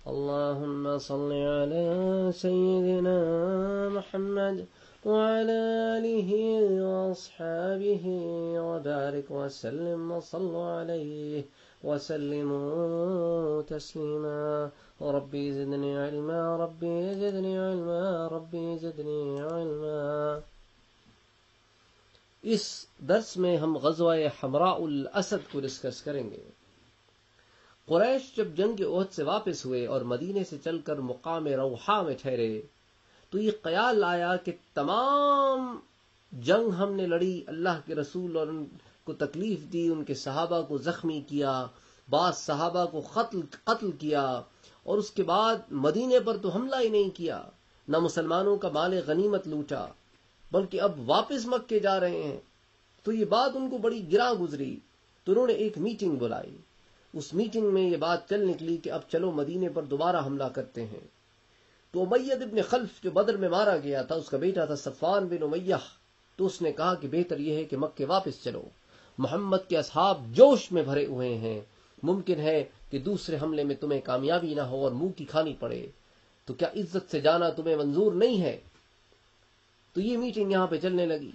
اللهم صل على سيدنا محمد وعلى آله وأصحابه وبارك وسلم وصلوا عليه وسلموا تسليما ربي زدني علما ربي زدني علما ربي زدني علما۔ اس درس میں ہم غزوہ حمراء الاسد کو ڈسکس کریں گے۔ قریش جب جنگ احد سے واپس ہوئے اور مدینے سے چل کر مقام روحا میں ٹھہرے تو یہ خیال آیا کہ تمام جنگ ہم نے لڑی، اللہ کے رسول اور ان کو تکلیف دی، ان کے صحابہ کو زخمی کیا، بعض صحابہ کو قتل کیا، اور اس کے بعد مدینے پر تو حملہ ہی نہیں کیا، نہ مسلمانوں کا مال غنیمت لوٹا، بلکہ اب واپس مکے جا رہے ہیں۔ تو یہ بات ان کو بڑی گراں گزری، تو انہوں نے ایک میٹنگ بلائی۔ اس میٹنگ میں یہ بات چل نکلی کہ اب چلو مدینے پر دوبارہ حملہ کرتے ہیں۔ تو امیہ ابن خلف جو بدر میں مارا گیا تھا، اس کا بیٹا تھا صفوان بن امیہ، تو اس نے کہا کہ بہتر یہ ہے کہ مکے واپس چلو، محمد کے اصحاب جوش میں بھرے ہوئے ہیں، ممکن ہے کہ دوسرے حملے میں تمہیں کامیابی نہ ہو اور منہ کی کھانی پڑے، تو کیا عزت سے جانا تمہیں منظور نہیں ہے؟ تو یہ میٹنگ یہاں پہ چلنے لگی۔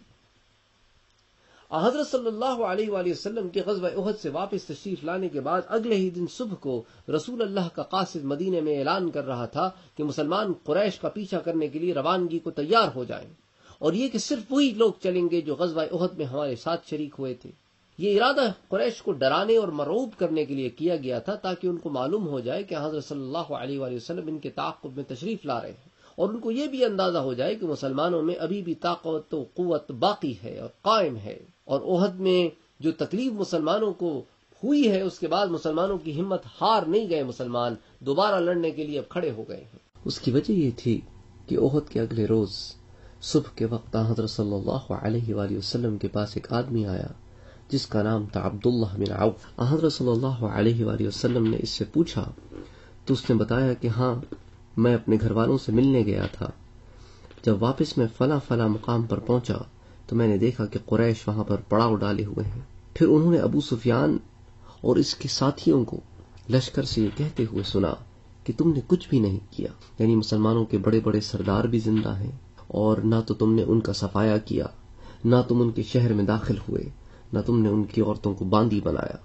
حضرت صلی اللہ علیہ وآلہ وسلم کے غزوہ احد سے واپس تشریف لانے کے بعد اگلے ہی دن صبح کو رسول اللہ کا قاصد مدینے میں اعلان کر رہا تھا کہ مسلمان قریش کا پیچھا کرنے کے لیے روانگی کو تیار ہو جائیں، اور یہ کہ صرف وہی لوگ چلیں گے جو غزوہ احد میں ہمارے ساتھ شریک ہوئے تھے۔ یہ ارادہ قریش کو ڈرانے اور مرعوب کرنے کے لیے کیا گیا تھا تاکہ ان کو معلوم ہو جائے کہ حضرت صلی اللہ علیہ وآلہ وسلم ان کے تعاقب میں تشریف لا رہے ہیں، اور ان کو یہ بھی اندازہ ہو جائے کہ مسلمانوں میں ابھی بھی طاقت و قوت باقی ہے اور قائم ہے، اور احد میں جو تکلیف مسلمانوں کو ہوئی ہے اس کے بعد مسلمانوں کی ہمت ہار نہیں گئے، مسلمان دوبارہ لڑنے کے لیے اب کھڑے ہو گئے ہیں۔ اس کی وجہ یہ تھی کہ احد کے اگلے روز صبح کے وقت حضرت صلی اللہ علیہ وآلہ وسلم کے پاس ایک آدمی آیا جس کا نام تھا عبداللہ بن عوف۔ حضرت صلی اللہ علیہ وآلہ وسلم نے اس سے پوچھا تو اس نے بتایا کہ ہاں، میں اپنے گھر والوں سے ملنے گیا تھا، جب واپس میں فلاں فلاں مقام پر پہنچا تو میں نے دیکھا کہ قریش وہاں پر پڑاؤ ڈالے ہوئے ہیں۔ پھر انہوں نے ابو سفیان اور اس کے ساتھیوں کو لشکر سے یہ کہتے ہوئے سنا کہ تم نے کچھ بھی نہیں کیا، یعنی مسلمانوں کے بڑے بڑے سردار بھی زندہ ہیں، اور نہ تو تم نے ان کا صفایا کیا، نہ تم ان کے شہر میں داخل ہوئے، نہ تم نے ان کی عورتوں کو باندی بنایا،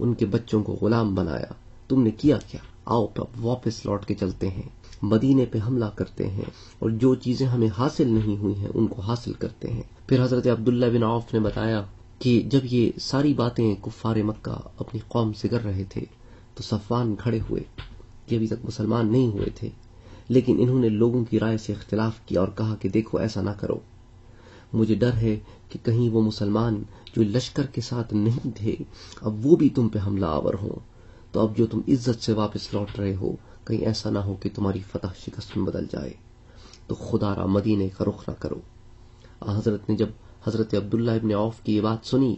ان کے بچوں کو غلام بنایا، تم نے کیا کیا؟ آؤ اب واپس لوٹ کے چلتے ہیں، مدینے پہ حملہ کرتے ہیں اور جو چیزیں ہمیں حاصل نہیں ہوئی ہیں ان کو حاصل کرتے ہیں۔ پھر حضرت عبداللہ بن عوف نے بتایا کہ جب یہ ساری باتیں کفار مکہ اپنی قوم سے کر رہے تھے تو صفوان کھڑے ہوئے، یہ ابھی تک مسلمان نہیں ہوئے تھے، لیکن انہوں نے لوگوں کی رائے سے اختلاف کیا اور کہا کہ دیکھو ایسا نہ کرو، مجھے ڈر ہے کہ کہیں وہ مسلمان جو لشکر کے ساتھ نہیں تھے اب وہ بھی تم پہ حملہ آور ہوں، تو اب جو تم عزت سے واپس لوٹ رہے ہو کہیں ایسا نہ ہو کہ تمہاری فتح شکست میں بدل جائے، تو خدا را مدینے کا رخ نہ کرو۔ حضرت نے جب حضرت عبداللہ ابن عوف کی یہ بات سنی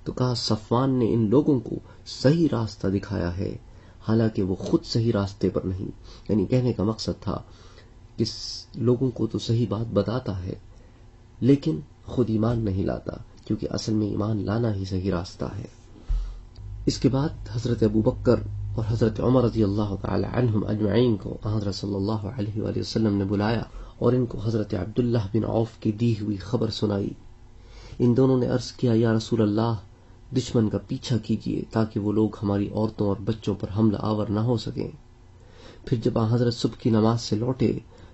تو کہا صفوان نے ان لوگوں کو صحیح راستہ دکھایا ہے، حالانکہ وہ خود صحیح راستے پر نہیں، یعنی کہنے کا مقصد تھا کہ لوگوں کو تو صحیح بات بتاتا ہے لیکن خود ایمان نہیں لاتا، کیونکہ اصل میں ایمان لانا ہی صحیح راستہ ہے۔ اس کے بعد حضرت ابو بکر اور حضرت عمر رضی اللہ تعالی عنہم اجمعین کو حضرت صلی اللہ علیہ وآلہ وسلم نے بلایا اور ان کو حضرت عبداللہ بن عوف کی دی ہوئی خبر سنائی۔ ان دونوں نے عرض کیا، یا رسول اللہ، دشمن کا پیچھا کیجیے تاکہ وہ لوگ ہماری عورتوں اور بچوں پر حملہ آور نہ ہو سکیں۔ پھر جب حضرت صبح کی نماز سے لوٹے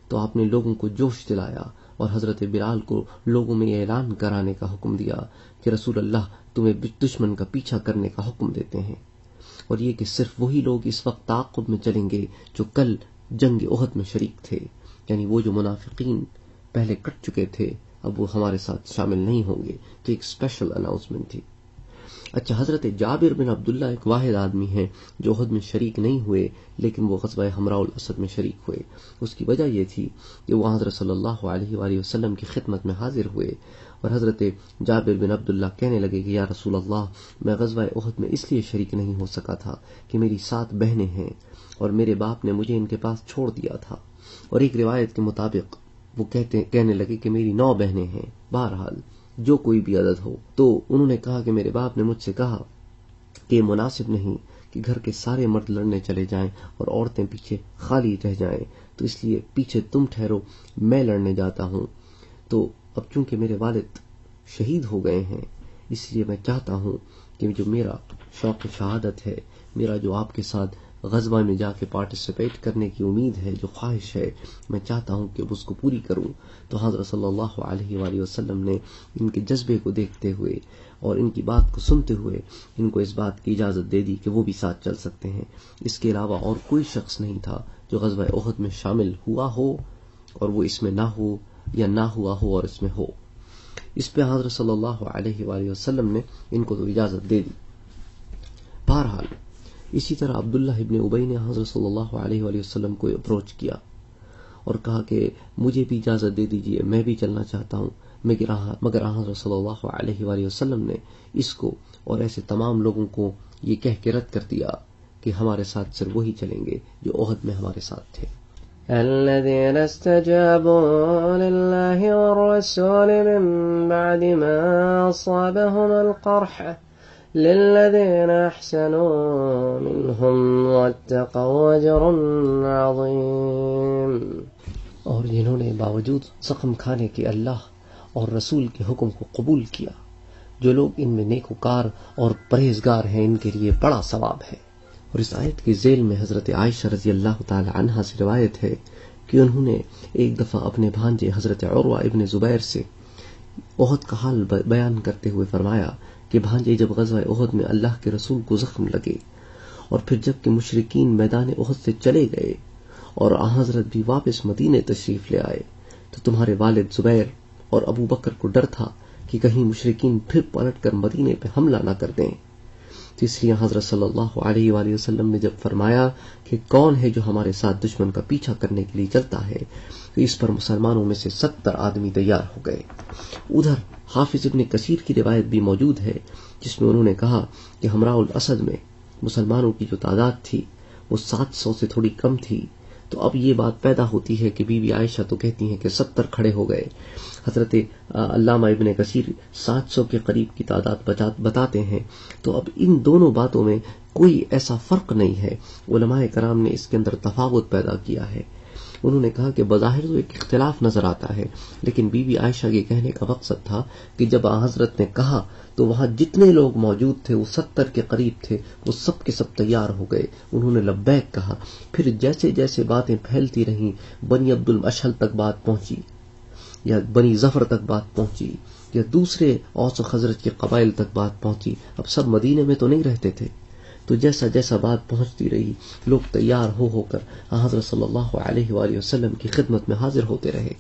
تو آپ نے لوگوں کو جوش دلایا اور حضرت بلال کو لوگوں میں اعلان کرانے کا حکم دیا کہ رسول اللہ تمہیں دشمن کا پیچھا کرنے کا حکم دیتے ہیں، اور یہ کہ صرف وہی لوگ اس وقت تعاقب میں چلیں گے جو کل جنگ احد میں شریک تھے، یعنی وہ جو منافقین پہلے کٹ چکے تھے اب وہ ہمارے ساتھ شامل نہیں ہوں گے۔ تو ایک اسپیشل اناؤنسمنٹ تھی۔ اچھا، حضرت جابر بن عبداللہ ایک واحد آدمی ہیں جو احد میں شریک نہیں ہوئے لیکن وہ غزوہ حمراء الاسد میں شریک ہوئے۔ اس کی وجہ یہ تھی کہ وہ حضرت صلی اللہ علیہ وآلہ وسلم کی خدمت میں حاضر ہوئے اور حضرت جابر بن عبداللہ کہنے لگے کہ یا رسول اللہ، میں غزوہ احد میں اس لیے شریک نہیں ہو سکا تھا کہ میری 7 بہنیں ہیں اور میرے باپ نے مجھے ان کے پاس چھوڑ دیا تھا، اور ایک روایت کے مطابق وہ کہنے لگے کہ میری 9 بہنیں ہیں۔ بہرحال جو کوئی بھی عدد ہو، تو انہوں نے کہا کہ میرے باپ نے مجھ سے کہا کہ مناسب نہیں کہ گھر کے سارے مرد لڑنے چلے جائیں اور عورتیں پیچھے خالی رہ جائیں، تو اس لیے پیچھے تم ٹھہرو، میں لڑنے جاتا ہوں۔ تو اب چونکہ میرے والد شہید ہو گئے ہیں، اس لیے میں چاہتا ہوں کہ جو میرا شوق شہادت ہے، میرا جو آپ کے ساتھ غزوہ میں جا کے پارٹیسپیٹ کرنے کی امید ہے، جو خواہش ہے، میں چاہتا ہوں کہ اس کو پوری کروں۔ تو حضرت صلی اللہ علیہ وآلہ وسلم نے ان کے جذبے کو دیکھتے ہوئے اور ان کی بات کو سنتے ہوئے ان کو اس بات کی اجازت دے دی کہ وہ بھی ساتھ چل سکتے ہیں۔ اس کے علاوہ اور کوئی شخص نہیں تھا جو غزوہ احد میں شامل ہوا ہو اور وہ اس میں نہ ہو یا نہ ہوا ہو اور اس میں ہو۔ اس پہ حضرت صلی اللہ علیہ وآلہ وسلم نے ان کو تو اجازت دے دی۔ بہرحال اسی طرح عبداللہ ابن ابی نے حضرت صلی اللہ علیہ وآلہ وسلم کو اپروچ کیا اور کہا کہ مجھے بھی اجازت دے دیجئے، میں بھی چلنا چاہتا ہوں، مگر حضرت صلی اللہ علیہ وآلہ وسلم نے اس کو اور ایسے تمام لوگوں کو یہ کہہ کے رد کر دیا کہ ہمارے ساتھ صرف وہی چلیں گے جو احد میں ہمارے ساتھ تھے۔ الذين استجابوا لله والرسول من بعد ما أصابهم القرح للذين أحسنوا منهم واتقوا أجر عظيم۔ اور جنہوں نے باوجود زخم کھانے کے اللہ اور رسول کے حکم کو قبول کیا، جو لوگ ان میں نیکوکار اور پرہیزگار ہیں، ان کے لیے بڑا ثواب ہے۔ اور اس آیت کے ذیل میں حضرت عائشہ رضی اللہ تعالی عنہا سے روایت ہے کہ انہوں نے ایک دفعہ اپنے بھانجے حضرت عروہ ابن زبیر سے احد کا حال بیان کرتے ہوئے فرمایا کہ بھانجے، جب غزوہ احد میں اللہ کے رسول کو زخم لگے اور پھر جب کہ مشرکین میدان احد سے چلے گئے اور حضرت بھی واپس مدینے تشریف لے آئے، تو تمہارے والد زبیر اور ابو بکر کو ڈر تھا کہ کہیں مشرکین پھر پلٹ کر مدینے پہ حملہ نہ کر دیں۔ تو اس لیے حضرت صلی اللہ علیہ وآلہ وسلم نے جب فرمایا کہ کون ہے جو ہمارے ساتھ دشمن کا پیچھا کرنے کے لیے چلتا ہے، تو اس پر مسلمانوں میں سے 70 آدمی تیار ہو گئے۔ ادھر حافظ ابن کثیر کی روایت بھی موجود ہے جس میں انہوں نے کہا کہ ہمراہ الاسد میں مسلمانوں کی جو تعداد تھی وہ 700 سے تھوڑی کم تھی۔ تو اب یہ بات پیدا ہوتی ہے کہ بی بی عائشہ تو کہتی ہیں کہ 70 کھڑے ہو گئے، حضرت علامہ ابن کثیر 700 کے قریب کی تعداد بتاتے ہیں۔ تو اب ان دونوں باتوں میں کوئی ایسا فرق نہیں ہے، علماء کرام نے اس کے اندر تفاوت پیدا کیا ہے۔ انہوں نے کہا کہ بظاہر تو ایک اختلاف نظر آتا ہے، لیکن بی بی عائشہ کے کہنے کا مقصد تھا کہ جب حضرت نے کہا تو وہاں جتنے لوگ موجود تھے وہ 70 کے قریب تھے، وہ سب کے سب تیار ہو گئے، انہوں نے لبیک کہا۔ پھر جیسے جیسے باتیں پھیلتی رہیں، بنی عبد المشہل تک بات پہنچی یا بنی ظفر تک بات پہنچی یا دوسرے اوس و خزرج کے قبائل تک بات پہنچی۔ اب سب مدینے میں تو نہیں رہتے تھے، تو جیسا جیسا بات پہنچتی رہی، لوگ تیار ہو کر حضرت صلی اللہ علیہ وآلہ وسلم کی خدمت میں حاضر ہوتے رہے۔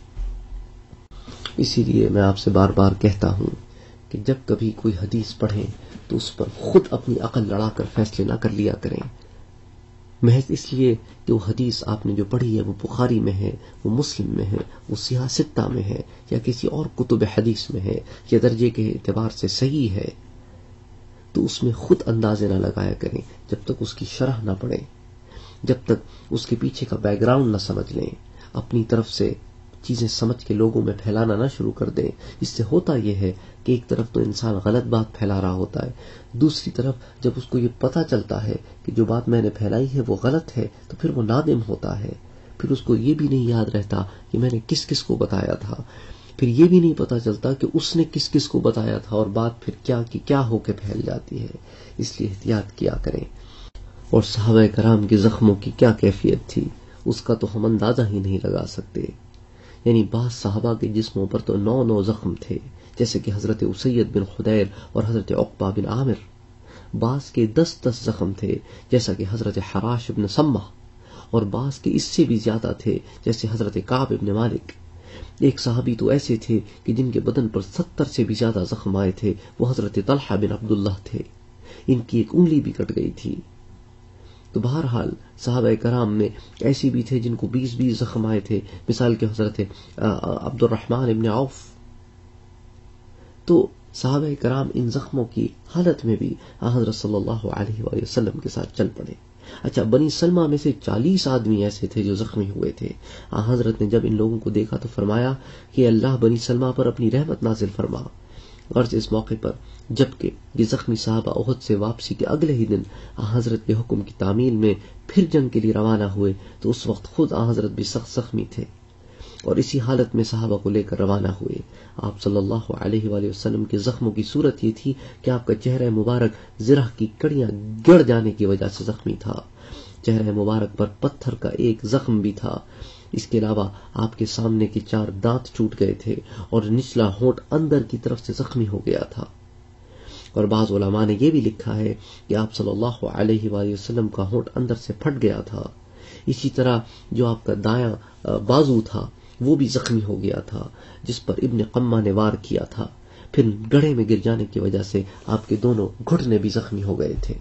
اسی لیے میں آپ سے بار بار کہتا ہوں کہ جب کبھی کوئی حدیث پڑھیں تو اس پر خود اپنی عقل لڑا کر فیصلے نہ کر لیا کریں، محض اس لیے کہ وہ حدیث آپ نے جو پڑھی ہے وہ بخاری میں ہے، وہ مسلم میں ہے، وہ سیاہ ستہ میں ہے یا کسی اور کتب حدیث میں ہے یا درجے کے اعتبار سے صحیح ہے، تو اس میں خود اندازے نہ لگایا کریں جب تک اس کی شرح نہ پڑھیں، جب تک اس کے پیچھے کا بیک گراؤنڈ نہ سمجھ لیں، اپنی طرف سے چیزیں سمجھ کے لوگوں میں پھیلانا نہ شروع کر دیں۔ اس سے ہوتا یہ ہے کہ ایک طرف تو انسان غلط بات پھیلا رہا ہوتا ہے، دوسری طرف جب اس کو یہ پتہ چلتا ہے کہ جو بات میں نے پھیلائی ہے وہ غلط ہے تو پھر وہ نادم ہوتا ہے، پھر اس کو یہ بھی نہیں یاد رہتا کہ میں نے کس کس کو بتایا تھا، پھر یہ بھی نہیں پتا چلتا کہ اس نے کس کس کو بتایا تھا، اور بات پھر کیا کی کیا ہو کے پھیل جاتی ہے۔ اس لیے احتیاط کیا کریں۔ اور صحابہ کرام کے زخموں کی کیا کیفیت تھی اس کا تو ہم اندازہ ہی نہیں لگا سکتے۔ یعنی بعض صحابہ کے جسموں پر تو 9 زخم تھے، جیسے کہ حضرت اسید بن خدیر اور حضرت عقبہ بن عامر، بعض کے 10 زخم تھے جیسا کہ حضرت حراش بن سمہ، اور بعض کے اس سے بھی زیادہ تھے جیسے حضرت کعب بن مالک۔ ایک صحابی تو ایسے تھے کہ جن کے بدن پر 70 سے بھی زیادہ زخم آئے تھے، وہ حضرت طلحہ بن عبداللہ تھے، ان کی ایک انگلی بھی کٹ گئی تھی۔ تو بہرحال صحابہ کرام میں ایسی بھی تھے جن کو 20 زخم آئے تھے، مثال کے حضرت عبد الرحمن ابن عوف۔ تو صحابہ کرام ان زخموں کی حالت میں بھی حضرت صلی اللہ علیہ وآلہ وسلم کے ساتھ چل پڑے۔ اچھا، بنی سلمہ میں سے 40 آدمی ایسے تھے جو زخمی ہوئے تھے۔ حضرت نے جب ان لوگوں کو دیکھا تو فرمایا کہ اللہ بنی سلمہ پر اپنی رحمت نازل فرما، غرض اس موقع پر جبکہ یہ زخمی صحابہ احد سے واپسی کے اگلے ہی دن حضرت کے حکم کی تعمیل میں پھر جنگ کے لیے روانہ ہوئے تو اس وقت خود حضرت بھی سخت زخمی تھے اور اسی حالت میں صحابہ کو لے کر روانہ ہوئے. آپ صلی اللہ علیہ وآلہ وسلم کے زخموں کی صورت یہ تھی کہ آپ کا چہرہ مبارک زرہ کی کڑیاں گڑ جانے کی وجہ سے زخمی تھا. چہرہ مبارک پر پتھر کا ایک زخم بھی تھا. اس کے علاوہ آپ کے سامنے کے 4 دانت ٹوٹ گئے تھے اور نچلا ہونٹ اندر کی طرف سے زخمی ہو گیا تھا. اور بعض علماء نے یہ بھی لکھا ہے کہ آپ صلی اللہ علیہ وآلہ وسلم کا ہونٹ اندر سے پھٹ گیا تھا. اسی طرح جو آپ کا دایاں بازو تھا وہ بھی زخمی ہو گیا تھا جس پر ابن قمہ نے وار کیا تھا. پھر گڑھے میں گر جانے کی وجہ سے آپ کے دونوں گھٹنے بھی زخمی ہو گئے تھے.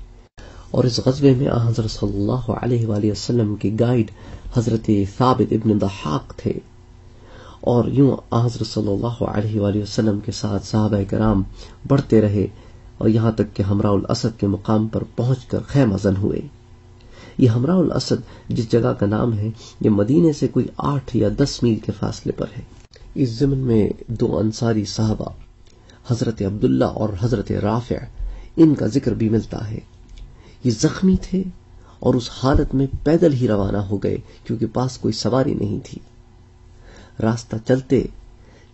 اور اس غزوے میں حضرت صلی اللہ علیہ وآلہ وسلم کے گائیڈ حضرت ثابت ابن ضحاک تھے اور یوں حضرت صلی اللہ علیہ وآلہ وسلم کے ساتھ صحابہ کرام بڑھتے رہے اور یہاں تک کہ حمراء الاسد کے مقام پر پہنچ کر خیمہ زن ہوئے. یہ حمراء الاسد جس جگہ کا نام ہے یہ مدینے سے کوئی 8 یا 10 میل کے فاصلے پر ہے. اس ضمن میں 2 انصاری صحابہ حضرت عبداللہ اور حضرت رافع ان کا ذکر بھی ملتا ہے. یہ زخمی تھے اور اس حالت میں پیدل ہی روانہ ہو گئے کیونکہ پاس کوئی سواری نہیں تھی. راستہ چلتے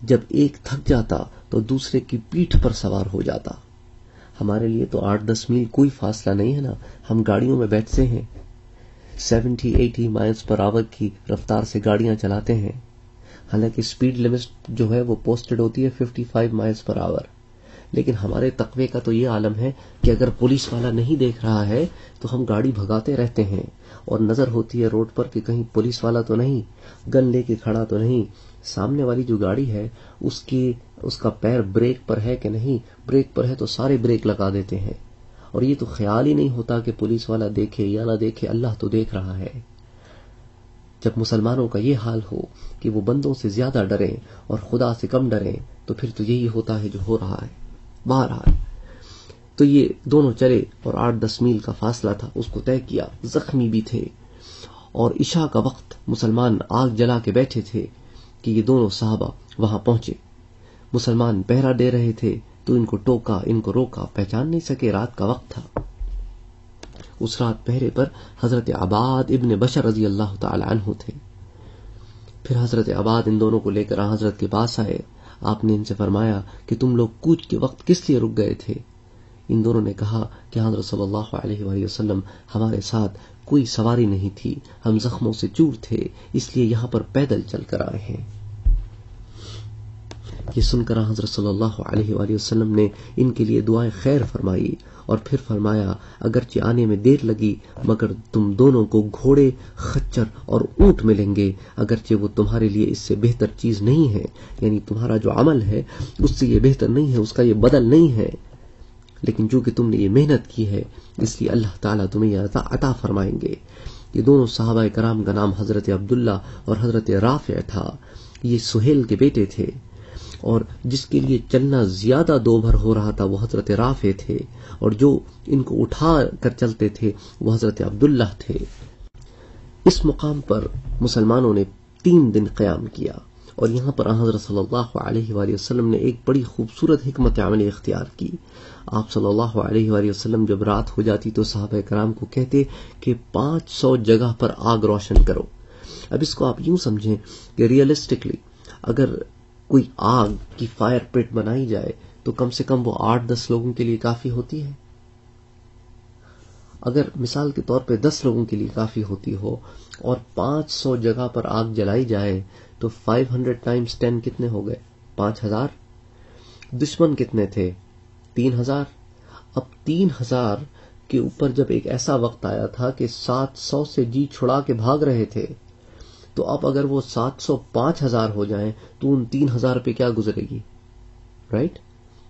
جب ایک تھک جاتا تو دوسرے کی پیٹھ پر سوار ہو جاتا. ہمارے لیے تو 8-10 میل کوئی فاصلہ نہیں ہے نا. ہم گاڑیوں میں بیٹھتے ہیں 70-80 مائلز پر آور کی رفتار سے گاڑیاں چلاتے ہیں. حالانکہ سپیڈ لمٹ جو ہے وہ پوسٹڈ ہوتی ہے 55 مائلز پر آور. لیکن ہمارے تقوی کا تو یہ عالم ہے کہ اگر پولیس والا نہیں دیکھ رہا ہے تو ہم گاڑی بھگاتے رہتے ہیں اور نظر ہوتی ہے روڈ پر کہ کہیں پولیس والا تو نہیں, گن لے کے کھڑا تو نہیں, سامنے والی جو گاڑی ہے اس کا پیر بریک پر ہے کہ نہیں. بریک پر ہے تو سارے بریک لگا دیتے ہیں اور یہ تو خیال ہی نہیں ہوتا کہ پولیس والا دیکھے یا نہ دیکھے, اللہ تو دیکھ رہا ہے. جب مسلمانوں کا یہ حال ہو کہ وہ بندوں سے زیادہ ڈریں اور خدا سے کم ڈریں تو پھر تو یہی ہوتا ہے جو ہو رہا ہے. بہرحال تو یہ دونوں چلے اور 8-10 میل کا فاصلہ تھا, اس کو طے کیا. زخمی بھی تھے اور عشاء کا وقت مسلمان آگ جلا کے بیٹھے تھے کہ یہ دونوں صحابہ وہاں پہنچے. مسلمان پہرا دے رہے تھے تو ان کو ٹوکا, ان کو روکا, پہچان نہیں سکے. رات کا وقت تھا. اس رات پہرے پر حضرت عباد ابن بشر رضی اللہ تعالی عنہ تھے. پھر حضرت عباد ان دونوں کو لے کر حضرت کے پاس آئے. آپ نے ان سے فرمایا کہ تم لوگ کوچ کے وقت کس لیے رک گئے تھے؟ ان دونوں نے کہا کہ حضرت صلی اللہ علیہ وآلہ وسلم ہمارے ساتھ کوئی سواری نہیں تھی, ہم زخموں سے چور تھے, اس لیے یہاں پر پیدل چل کر آئے ہیں. یہ سن کر حضرت صلی اللہ علیہ وآلہ وسلم نے ان کے لیے دعائیں خیر فرمائی اور پھر فرمایا اگرچہ آنے میں دیر لگی مگر تم دونوں کو گھوڑے, خچر اور اونٹ ملیں گے, اگرچہ وہ تمہارے لیے اس سے بہتر چیز نہیں ہے, یعنی تمہارا جو عمل ہے اس سے یہ بہتر نہیں ہے, اس کا یہ بدل نہیں ہے, لیکن چونکہ تم نے یہ محنت کی ہے اس لیے اللہ تعالیٰ تمہیں یہ عطا فرمائیں گے. یہ دونوں صحابہ کرام کا نام حضرت عبداللہ اور حضرت رافع تھا. یہ سہیل کے بیٹے تھے اور جس کے لیے چلنا زیادہ دوبھر ہو رہا تھا وہ حضرت رافع تھے اور جو ان کو اٹھا کر چلتے تھے وہ حضرت عبداللہ تھے. اس مقام پر مسلمانوں نے 3 دن قیام کیا اور یہاں پر حضرت صلی اللہ علیہ وآلہ وسلم نے ایک بڑی خوبصورت حکمت عملی اختیار کی. آپ صلی اللہ علیہ وآلہ وسلم جب رات ہو جاتی تو صحابہ کرام کو کہتے کہ 500 جگہ پر آگ روشن کرو. اب اس کو آپ یوں سمجھیں کہ ریئلسٹکلی اگر کوئی آگ کی فائر پٹ بنائی جائے تو کم سے کم وہ 8-10 لوگوں کے لیے کافی ہوتی ہے. اگر مثال کے طور پہ 10 لوگوں کے لیے کافی ہوتی ہو اور 500 جگہ پر آگ جلائی جائے تو 500 ٹائمز 10 کتنے ہو گئے؟ 5000. دشمن کتنے تھے؟ 3000. اب 3000 کے اوپر جب ایک ایسا وقت آیا تھا کہ 700 سے جی چھڑا کے بھاگ رہے تھے تو اب اگر وہ 700 5000 ہو جائیں تو ان 3000 پہ کیا گزرے گی؟ رائٹ.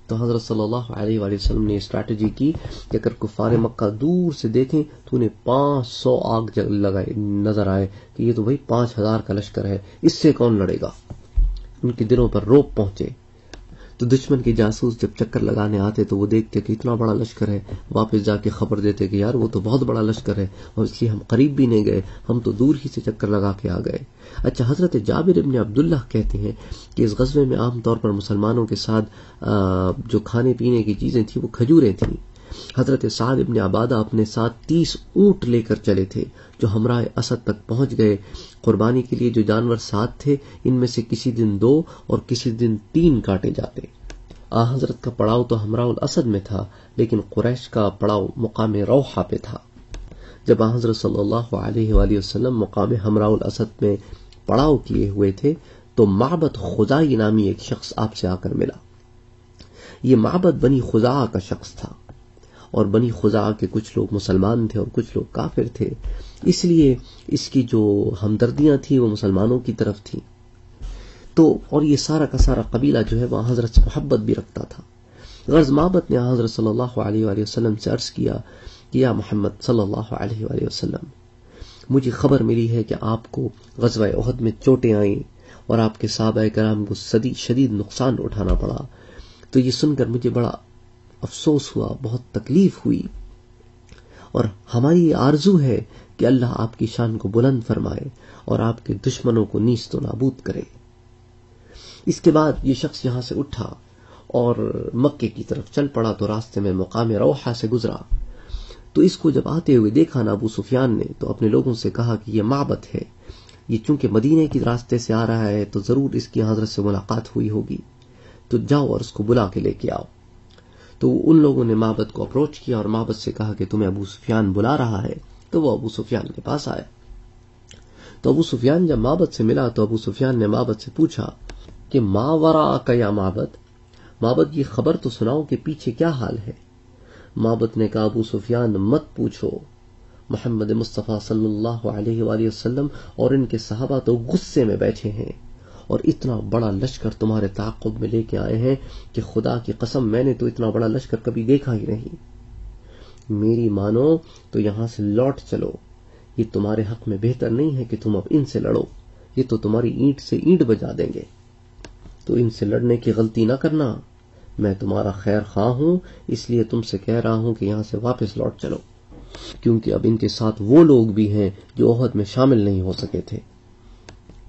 تو حضرت صلی اللہ علیہ وآلہ وسلم نے اسٹریٹجی کی کہ اگر کفار مکہ دور سے دیکھیں تو انہیں 500 آگ لگائے نظر آئے کہ یہ تو بھائی 5000 کا لشکر ہے, اس سے کون لڑے گا. ان کے دلوں پر روب پہنچے تو دشمن کے جاسوس جب چکر لگانے آتے تو وہ دیکھتے کہ اتنا بڑا لشکر ہے، واپس جا کے خبر دیتے کہ یار وہ تو بہت بڑا لشکر ہے، اور اس لیے ہم قریب بھی نہیں گئے، ہم تو دور ہی سے چکر لگا کے آ گئے۔ اچھا، حضرت جابر ابن عبداللہ کہتے ہیں کہ اس غزوے میں عام طور پر مسلمانوں کے ساتھ جو کھانے پینے کی چیزیں تھیں وہ کھجوریں تھیں۔ حضرت سعد ابن عبادہ اپنے ساتھ 30 اونٹ لے کر چلے تھے جو ہمراہ اسد تک پہنچ گئے۔ قربانی کے لیے جو جانور ساتھ تھے ان میں سے کسی دن 2 اور کسی دن 3 کاٹے جاتے۔ حضرت کا پڑاؤ تو ہمراہ الاسد میں تھا، لیکن قریش کا پڑاؤ مقام روحہ پہ تھا۔ جب حضرت صلی اللہ علیہ وآلہ وسلم مقام ہمراہ الاسد میں پڑاؤ کیے ہوئے تھے تو معبد خزائی نامی ایک شخص آپ سے آ کر ملا۔ یہ معبد بنی خزاعہ کا شخص تھا، اور بنی خزاعہ کے کچھ لوگ مسلمان تھے اور کچھ لوگ کافر تھے، اس لیے اس کی جو ہمدردیاں تھیں وہ مسلمانوں کی طرف تھیں۔ تو اور یہ سارا کا سارا قبیلہ جو ہے وہ حضرت سے محبت بھی رکھتا تھا۔ غرض معبد نے حضرت صلی اللہ علیہ وآلہ وسلم سے عرض کیا کہ یا محمد صلی اللہ علیہ وآلہ وسلم، مجھے خبر ملی ہے کہ آپ کو غزوہ احد میں چوٹیں آئیں اور آپ کے صحابہ کرام کو شدید نقصان اٹھانا پڑا۔ تو یہ سن کر مجھے بڑا افسوس ہوا، بہت تکلیف ہوئی، اور ہماری یہ آرزو ہے کہ اللہ آپ کی شان کو بلند فرمائے اور آپ کے دشمنوں کو نیست و نابود کرے۔ اس کے بعد یہ شخص یہاں سے اٹھا اور مکے کی طرف چل پڑا، تو راستے میں مقام روحہ سے گزرا۔ تو اس کو جب آتے ہوئے دیکھا نا ابو سفیان نے، تو اپنے لوگوں سے کہا کہ یہ معبد ہے، یہ چونکہ مدینے کی راستے سے آ رہا ہے تو ضرور اس کی حضرت سے ملاقات ہوئی ہوگی، تو جاؤ اور اس کو بلا کے لے کے آؤ۔ تو ان لوگوں نے معبد کو اپروچ کیا اور معبد سے کہا کہ تمہیں ابو سفیان بلا رہا ہے۔ تو وہ ابو سفیان کے پاس آیا۔ تو ابو سفیان جب معبد سے ملا تو ابو سفیان نے معبد سے پوچھا کہ ما وراءک یا معبد یہ خبر تو سناؤ کہ پیچھے کیا حال ہے۔ معبد نے کہا ابو سفیان مت پوچھو، محمد مصطفیٰ صلی اللہ علیہ وآلہ وسلم اور ان کے صحابہ تو غصے میں بیٹھے ہیں، اور اتنا بڑا لشکر تمہارے تعاقب میں لے کے آئے ہیں کہ خدا کی قسم میں نے تو اتنا بڑا لشکر کبھی دیکھا ہی نہیں۔ میری مانو تو یہاں سے لوٹ چلو، یہ تمہارے حق میں بہتر نہیں ہے کہ تم اب ان سے لڑو، یہ تو تمہاری اینٹ سے اینٹ بجا دیں گے، تو ان سے لڑنے کی غلطی نہ کرنا، میں تمہارا خیر خواہ ہوں، اس لیے تم سے کہہ رہا ہوں کہ یہاں سے واپس لوٹ چلو، کیونکہ اب ان کے ساتھ وہ لوگ بھی ہیں جو احد میں شامل نہیں ہو سکے تھے۔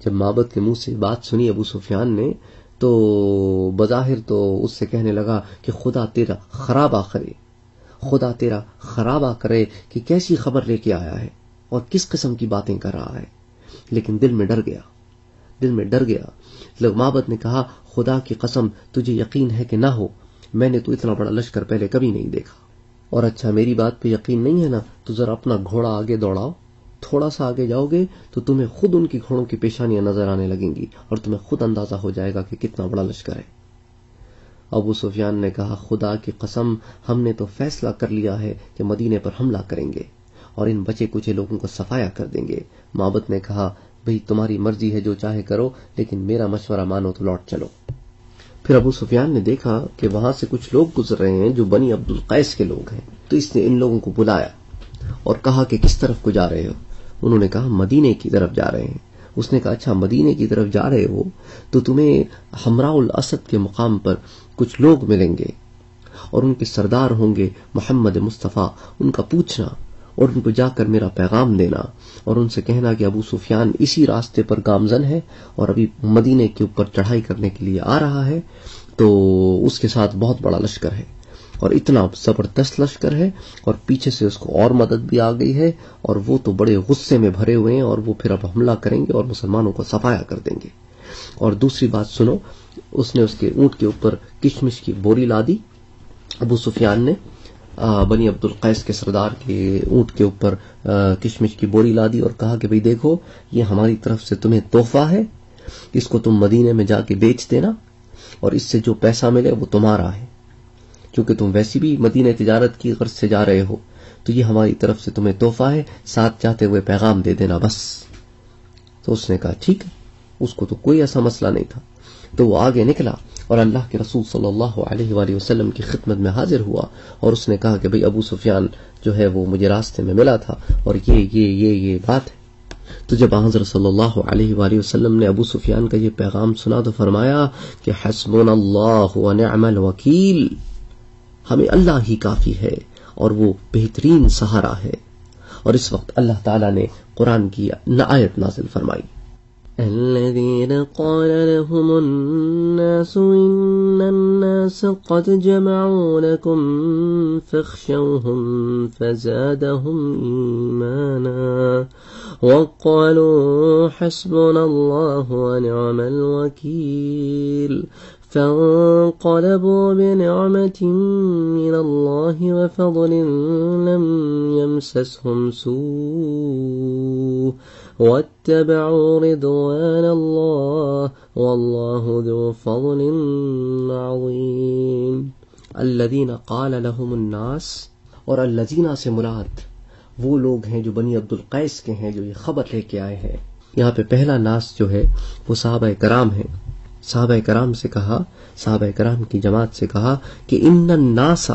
جب معبد کے منہ سے بات سنی ابو سفیان نے تو بظاہر تو اس سے کہنے لگا کہ خدا تیرا خرابہ کرے، خدا تیرا خرابہ کرے کہ کیسی خبر لے کے آیا ہے اور کس قسم کی باتیں کر رہا ہے، لیکن دل میں ڈر گیا۔ لوگ معبد نے کہا خدا کی قسم تجھے یقین ہے کہ نہ ہو، میں نے تو اتنا بڑا لشکر پہلے کبھی نہیں دیکھا، اور اچھا میری بات پہ یقین نہیں ہے نا تو ذرا اپنا گھوڑا آگے دوڑاؤ، تھوڑا سا آگے جاؤ گے تو تمہیں خود ان کی گھوڑوں کی پیشانیاں نظر آنے لگیں گی اور تمہیں خود اندازہ ہو جائے گا کہ کتنا بڑا لشکر ہے۔ ابو سفیان نے کہا خدا کی قسم ہم نے تو فیصلہ کر لیا ہے کہ مدینے پر حملہ کریں گے اور ان بچے کچے لوگوں کو صفایا کر دیں گے۔ معبد نے کہا بھئی تمہاری مرضی ہے، جو چاہے کرو، لیکن میرا مشورہ مانو تو لوٹ چلو۔ پھر ابو سفیان نے دیکھا کہ وہاں سے کچھ لوگ گزر رہے ہیں جو بنی عبد القیس کے لوگ ہیں، تو اس نے ان لوگوں کو بلایا اور کہا کہ کس طرف کو جا رہے ہو؟ انہوں نے کہا مدینے کی طرف جا رہے ہیں۔ اس نے کہا اچھا مدینے کی طرف جا رہے ہو تو تمہیں حمراء الاسد کے مقام پر کچھ لوگ ملیں گے اور ان کے سردار ہوں گے محمد مصطفیٰ، ان کا پوچھنا اور ان کو جا کر میرا پیغام دینا اور ان سے کہنا کہ ابو سفیان اسی راستے پر گامزن ہے اور ابھی مدینے کے اوپر چڑھائی کرنے کے لیے آ رہا ہے، تو اس کے ساتھ بہت بڑا لشکر ہے اور اتنا زبردست لشکر ہے، اور پیچھے سے اس کو اور مدد بھی آ گئی ہے، اور وہ تو بڑے غصے میں بھرے ہوئے ہیں اور وہ پھر اب حملہ کریں گے اور مسلمانوں کو صفایا کر دیں گے۔ اور دوسری بات سنو، اس نے اس کے اونٹ کے اوپر کشمش کی بوری لا دی، ابو سفیان نے بنی عبد القیس کے سردار کے اونٹ کے اوپر کشمش کی بوری لا دی اور کہا کہ بھئی دیکھو یہ ہماری طرف سے تمہیں تحفہ ہے، اس کو تم مدینے میں جا کے بیچ دینا اور اس سے جو پیسہ ملے وہ تمہارا ہے، کیونکہ تم ویسی بھی مدینہ تجارت کی غرض سے جا رہے ہو، تو یہ ہماری طرف سے تمہیں تحفہ ہے، ساتھ جاتے ہوئے پیغام دے دینا بس۔ تو اس نے کہا ٹھیک ہے، اس کو تو کوئی ایسا مسئلہ نہیں تھا۔ تو وہ آگے نکلا اور اللہ کے رسول صلی اللہ علیہ وآلہ وسلم کی خدمت میں حاضر ہوا اور اس نے کہا کہ بھئی ابو سفیان جو ہے وہ مجھے راستے میں ملا تھا اور یہ بات ہے۔ تو جب حضرت صلی اللہ علیہ وآلہ وسلم نے ابو سفیان کا یہ پیغام سنا تو فرمایا کہ حسبنا اللہ ونعم الوکیل، ہمیں اللہ ہی کافی ہے اور وہ بہترین سہارا ہے. اور اس وقت اللہ تعالیٰ نے قرآن کی آیت نازل فرمائی. الذين قال لهم الناس إن الناس قد جمعوا لكم فاخشوهم فزادهم إيمانا وقالوا حسبنا الله ونعم الوكيل فانقلبوا بنعمة من الله وفضل لم يمسسهم سوء واتبعوا رضوان الله والله ذو فضل عظيم. الذين قال لهم الناس، اور الذین سے مراد وہ لوگ ہیں جو بنی عبد القیس کے ہیں جو یہ خبر لے کے آئے ہیں. یہاں پہ پہلا ناس جو ہے وہ صحابہ کرام ہیں. صحابہ کرام سے کہا، صحابہ کرام کی جماعت سے کہا کہ ان الناس،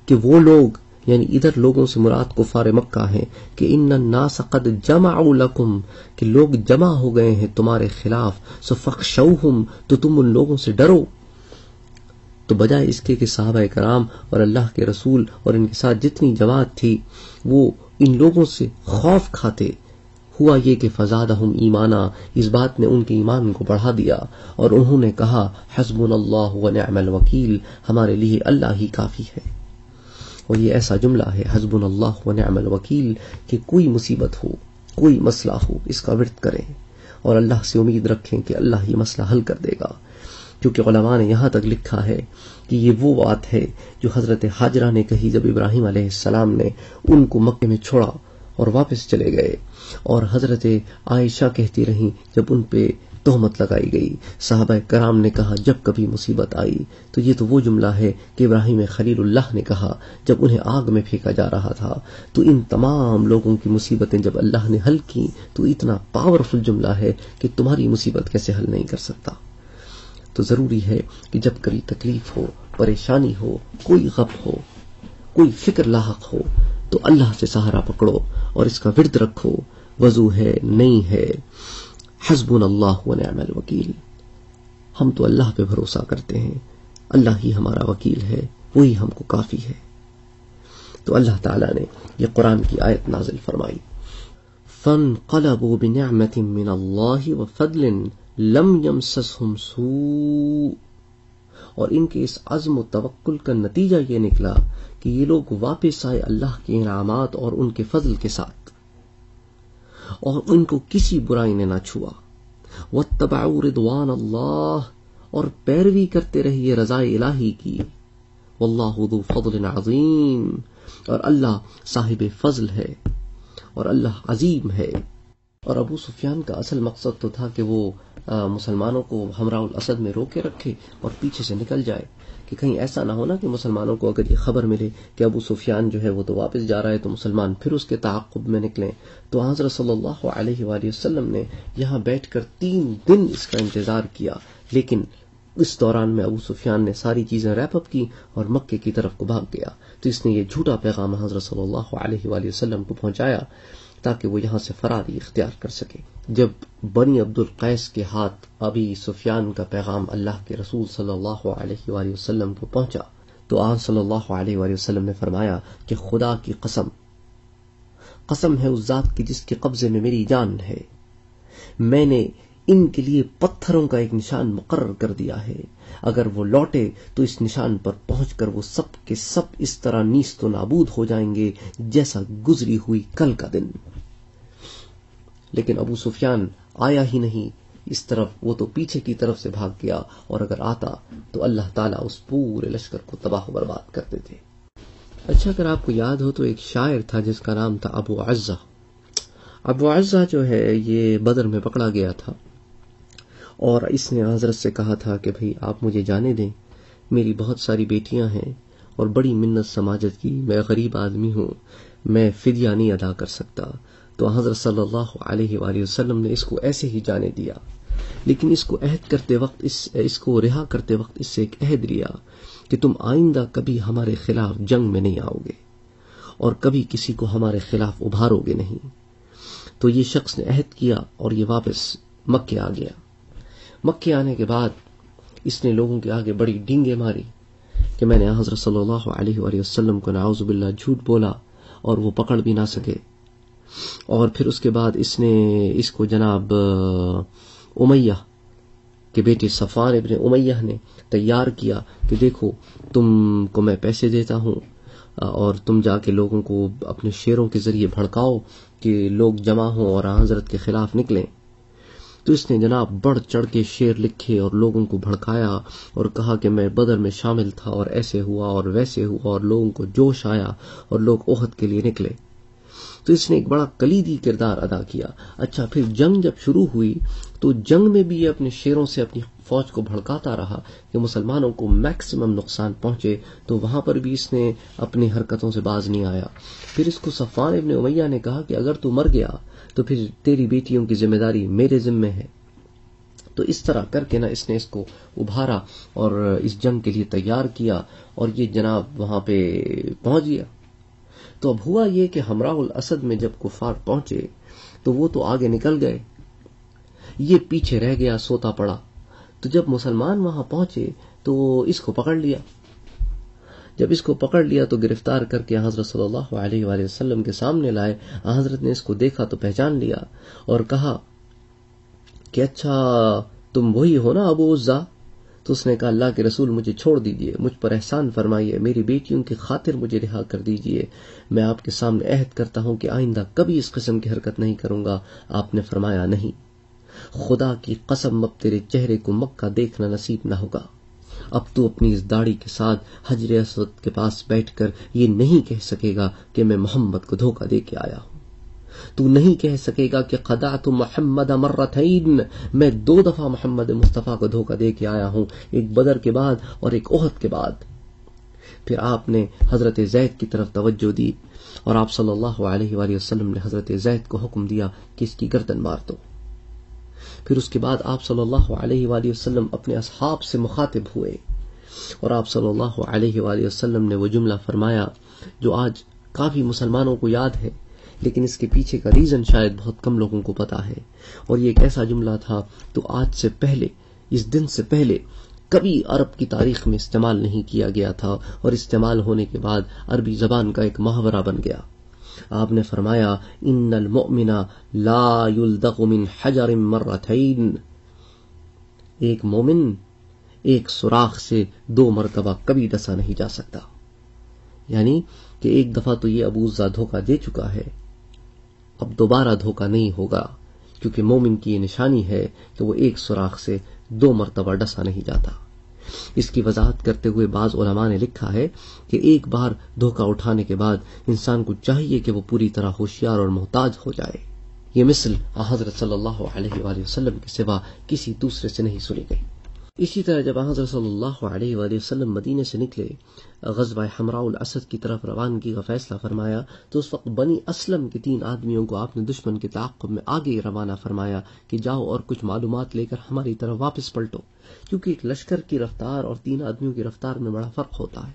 کہ وہ لوگ، یعنی ادھر لوگوں سے مراد کفار مکہ ہیں، کہ ان الناس قد جمعوا لکم، کہ لوگ جمع ہو گئے ہیں تمہارے خلاف، سو فخشوہم، تو تم ان لوگوں سے ڈرو. تو بجائے اس کے کہ صحابہ کرام اور اللہ کے رسول اور ان کے ساتھ جتنی جماعت تھی وہ ان لوگوں سے خوف کھاتے، ہوا یہ کہ فزادہم ایمانا، اس بات نے ان کے ایمان کو بڑھا دیا اور انہوں نے کہا حسبنا اللہ ونعم الوکیل، ہمارے لیے اللہ ہی کافی ہے. اور یہ ایسا جملہ ہے حسبنا اللہ ونعم الوکیل کہ کوئی مصیبت ہو، کوئی مسئلہ ہو، اس کا ورد کریں اور اللہ سے امید رکھیں کہ اللہ یہ مسئلہ حل کر دے گا. کیونکہ علماء نے یہاں تک لکھا ہے کہ یہ وہ بات ہے جو حضرت ہاجرہ نے کہی جب ابراہیم علیہ السلام نے ان کو مکے میں چھوڑا اور واپس چلے گئے، اور حضرت عائشہ کہتی رہیں جب ان پہ تہمت لگائی گئی. صحابہ کرام نے کہا جب کبھی مصیبت آئی تو یہ تو وہ جملہ ہے کہ ابراہیم خلیل اللہ نے کہا جب انہیں آگ میں پھینکا جا رہا تھا. تو ان تمام لوگوں کی مصیبتیں جب اللہ نے حل کی تو اتنا پاورفل جملہ ہے کہ تمہاری مصیبت کیسے حل نہیں کر سکتا. تو ضروری ہے کہ جب کبھی تکلیف ہو، پریشانی ہو، کوئی غم ہو، کوئی فکر لاحق ہو تو اللہ سے سہارا پکڑو اور اس کا ورد رکھو. وضو ہے نہیں ہے، حسبنا اللہ ونعم الوکیل، ہم تو اللہ پہ بھروسہ کرتے ہیں، اللہ ہی ہمارا وکیل ہے، وہی ہم کو کافی ہے. تو اللہ تعالیٰ نے یہ قرآن کی آیت نازل فرمائی. فانقلبوا بنعمت من اللہ وفضل لم یمسسہم سوء، اور ان کے اس عزم و توکل کا نتیجہ یہ نکلا کہ یہ لوگ واپس آئے اللہ کے انعامات اور ان کے فضل کے ساتھ، اور ان کو کسی برائی نے نہ چھوا. واتبعوا رضوان اللہ، اور پیروی کرتے رہیے رضا الہی کی. واللہ ذو فضل عظیم، اور اللہ صاحب فضل ہے اور اللہ عظیم ہے. اور ابو سفیان کا اصل مقصد تو تھا کہ وہ مسلمانوں کو ہمراہ الاسد میں روکے رکھے اور پیچھے سے نکل جائے، کہ کہیں ایسا نہ ہونا کہ مسلمانوں کو اگر یہ خبر ملے کہ ابو سفیان جو ہے وہ تو واپس جا رہا ہے تو مسلمان پھر اس کے تعاقب میں نکلیں. تو حضرت صلی اللہ علیہ وآلہ وسلم نے یہاں بیٹھ کر 3 دن اس کا انتظار کیا، لیکن اس دوران میں ابو سفیان نے ساری چیزیں ریپ اپ کی اور مکے کی طرف کو بھاگ گیا. تو اس نے یہ جھوٹا پیغام حضرت صلی اللہ علیہ وآلہ وسلم کو پہنچایا تاکہ وہ یہاں سے فراری اختیار کر سکے. جب بنی عبد القیس کے ہاتھ ابی سفیان کا پیغام اللہ کے رسول صلی اللہ علیہ وآلہ وسلم کو پہنچا تو آپ صلی اللہ علیہ وآلہ وسلم نے فرمایا کہ خدا کی قسم، قسم ہے اس ذات کی جس کے قبضے میں میری جان ہے، میں نے ان کے لیے پتھروں کا ایک نشان مقرر کر دیا ہے، اگر وہ لوٹے تو اس نشان پر پہنچ کر وہ سب کے سب اس طرح نیست و نابود ہو جائیں گے جیسا گزری ہوئی کل کا دن. لیکن ابو سفیان آیا ہی نہیں اس طرف، وہ تو پیچھے کی طرف سے بھاگ گیا، اور اگر آتا تو اللہ تعالیٰ اس پورے لشکر کو تباہ و برباد کر دیتے. اچھا، اگر آپ کو یاد ہو تو ایک شاعر تھا جس کا نام تھا ابو عزہ. ابو عزہ جو ہے یہ بدر میں پکڑا گیا تھا، اور اس نے حضرت سے کہا تھا کہ بھئی آپ مجھے جانے دیں، میری بہت ساری بیٹیاں ہیں اور بڑی منت سماجت کی، میں غریب آدمی ہوں، میں فدیہ نہیں ادا کر سکتا. تو حضرت صلی اللہ علیہ وآلہ وسلم نے اس کو ایسے ہی جانے دیا، لیکن اس کو عہد کرتے وقت اس کو رہا کرتے وقت اس سے ایک عہد لیا کہ تم آئندہ کبھی ہمارے خلاف جنگ میں نہیں آؤ گے اور کبھی کسی کو ہمارے خلاف ابھارو گے نہیں. تو یہ شخص نے عہد کیا اور یہ واپس مکے آ گیا. مکے آنے کے بعد اس نے لوگوں کے آگے بڑی ڈینگیں ماری کہ میں نے حضرت صلی اللہ علیہ وآلہ وسلم کو نعوذ باللہ جھوٹ بولا اور وہ پکڑ بھی نہ سکے. اور پھر اس کے بعد اس نے اس کو جناب امیہ کے بیٹے صفوان ابن امیہ نے تیار کیا کہ دیکھو تم کو میں پیسے دیتا ہوں اور تم جا کے لوگوں کو اپنے شعروں کے ذریعے بھڑکاؤ کہ لوگ جمع ہوں اور حضرت کے خلاف نکلیں. تو اس نے جناب بڑھ چڑھ کے شعر لکھے اور لوگوں کو بھڑکایا اور کہا کہ میں بدر میں شامل تھا اور ایسے ہوا اور ویسے ہوا اور لوگوں کو جوش آیا اور لوگ احد کے لیے نکلے. تو اس نے ایک بڑا کلیدی کردار ادا کیا. اچھا پھر جنگ جب شروع ہوئی تو جنگ میں بھی یہ اپنے شعروں سے اپنی فوج کو بھڑکاتا رہا کہ مسلمانوں کو میکسیمم نقصان پہنچے. تو وہاں پر بھی اس نے اپنی حرکتوں سے باز نہیں آیا. پھر اس کو صفوان ابن امیہ نے کہا کہ اگر تو مر گیا تو پھر تیری بیٹیوں کی ذمہ داری میرے ذمے ہے. تو اس طرح کر کے نا اس نے اس کو ابھارا اور اس جنگ کے لیے تیار کیا اور یہ جناب وہاں پہ پہنچ گیا. تو اب ہوا یہ کہ ہمراہ الاسد میں جب کفار پہنچے تو وہ تو آگے نکل گئے، یہ پیچھے رہ گیا سوتا پڑا. تو جب مسلمان وہاں پہنچے تو اس کو پکڑ لیا. جب اس کو پکڑ لیا تو گرفتار کر کے حضرت صلی اللہ علیہ وآلہ وسلم کے سامنے لائے. حضرت نے اس کو دیکھا تو پہچان لیا اور کہا کہ اچھا تم وہی ہو نا ابو عزا؟ تو اس نے کہا اللہ کے رسول مجھے چھوڑ دیجئے، مجھ پر احسان فرمائیے، میری بیٹیوں کی خاطر مجھے رہا کر دیجئے. میں آپ کے سامنے عہد کرتا ہوں کہ آئندہ کبھی اس قسم کی حرکت نہیں کروں گا. آپ نے فرمایا نہیں، خدا کی قسم اب تیرے چہرے کو مکہ دیکھنا نصیب نہ ہوگا. اب تو اپنی اس داڑھی کے ساتھ حجر اسود کے پاس بیٹھ کر یہ نہیں کہہ سکے گا کہ میں محمد کو دھوکہ دے کے آیا ہوں. تو نہیں کہہ سکے گا کہ خدعت محمد مرتین، میں 2 دفعہ محمد مصطفیٰ کو دھوکہ دے کے آیا ہوں، ایک بدر کے بعد اور ایک احد کے بعد. پھر آپ نے حضرت زید کی طرف توجہ دی اور آپ صلی اللہ علیہ وآلہ وسلم نے حضرت زید کو حکم دیا کہ اس کی گردن مار دو. پھر اس کے بعد آپ صلی اللہ علیہ وآلہ وسلم اپنے اصحاب سے مخاطب ہوئے اور آپ صلی اللہ علیہ وآلہ وسلم نے وہ جملہ فرمایا جو آج کافی مسلمانوں کو یاد ہے، لیکن اس کے پیچھے کا ریزن شاید بہت کم لوگوں کو پتا ہے. اور یہ ایک ایسا جملہ تھا تو آج سے پہلے، اس دن سے پہلے کبھی عرب کی تاریخ میں استعمال نہیں کیا گیا تھا اور استعمال ہونے کے بعد عربی زبان کا ایک محاورہ بن گیا. آپ نے فرمایا ان المؤمن لا یلدغ من حجر مرتین، ایک مومن ایک سوراخ سے 2 مرتبہ کبھی ڈسا نہیں جا سکتا. یعنی کہ ایک دفعہ تو یہ ابو عزا دھوکہ دے چکا ہے، اب دوبارہ دھوکہ نہیں ہوگا، کیونکہ مومن کی یہ نشانی ہے کہ وہ ایک سوراخ سے 2 مرتبہ ڈسا نہیں جاتا. اس کی وضاحت کرتے ہوئے بعض علماء نے لکھا ہے کہ ایک بار دھوکہ اٹھانے کے بعد انسان کو چاہیے کہ وہ پوری طرح ہوشیار اور محتاج ہو جائے. یہ مثل حضرت صلی اللہ علیہ وآلہ وسلم کے سوا کسی دوسرے سے نہیں سنی گئی. اسی طرح جب حضرت صلی اللہ علیہ وآلہ وسلم مدینے سے نکلے، غزوہ حمراء الاسد کی طرف روانگی کا فیصلہ فرمایا، تو اس وقت بنی اسلم کے 3 آدمیوں کو آپ نے دشمن کے تعاقب میں آگے روانہ فرمایا کہ جاؤ اور کچھ معلومات لے کر ہماری طرف واپس پلٹو. کیونکہ ایک لشکر کی رفتار اور 3 آدمیوں کی رفتار میں بڑا فرق ہوتا ہے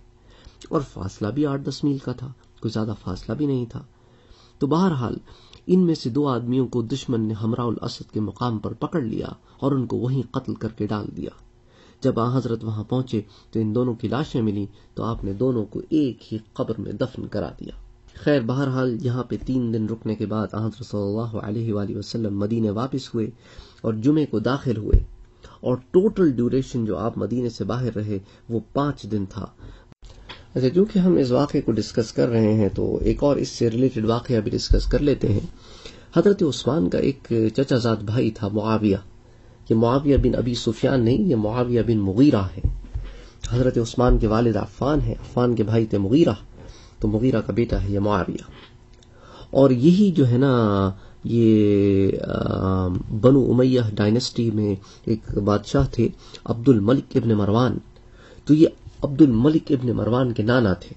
اور فاصلہ بھی 8-10 میل کا تھا، کوئی زیادہ فاصلہ بھی نہیں تھا. تو بہرحال ان میں سے 2 آدمیوں کو دشمن نے حمراء الاسد کے مقام پر پکڑ لیا اور ان کو وہیں قتل کر کے ڈال دیا. جب حضرت وہاں پہنچے تو ان دونوں کی لاشیں ملی تو آپ نے دونوں کو ایک ہی قبر میں دفن کرا دیا. خیر بہرحال یہاں پہ 3 دن رکنے کے بعد حضرت صلی اللہ علیہ وآلہ وسلم مدینے واپس ہوئے اور جمعے کو داخل ہوئے، اور ٹوٹل ڈیوریشن جو آپ مدینے سے باہر رہے وہ 5 دن تھا. اچھا، چونکہ ہم اس واقعے کو ڈسکس کر رہے ہیں تو ایک اور اس سے ریلیٹڈ واقعہ بھی ڈسکس کر لیتے ہیں. حضرت عثمان کا ایک چچا زاد بھائی تھا معاویہ. یہ معاویہ بن ابی سفیان نہیں، یہ معاویہ بن مغیرہ ہے. حضرت عثمان کے والد عفان ہیں، عفان کے بھائی تھے مغیرہ، تو مغیرہ کا بیٹا ہے یہ معاویہ. اور یہی جو ہے نا یہ بنو امیہ ڈائنسٹی میں ایک بادشاہ تھے عبد الملک ابن مروان. تو یہ عبد الملک ابن مروان کے نانا تھے.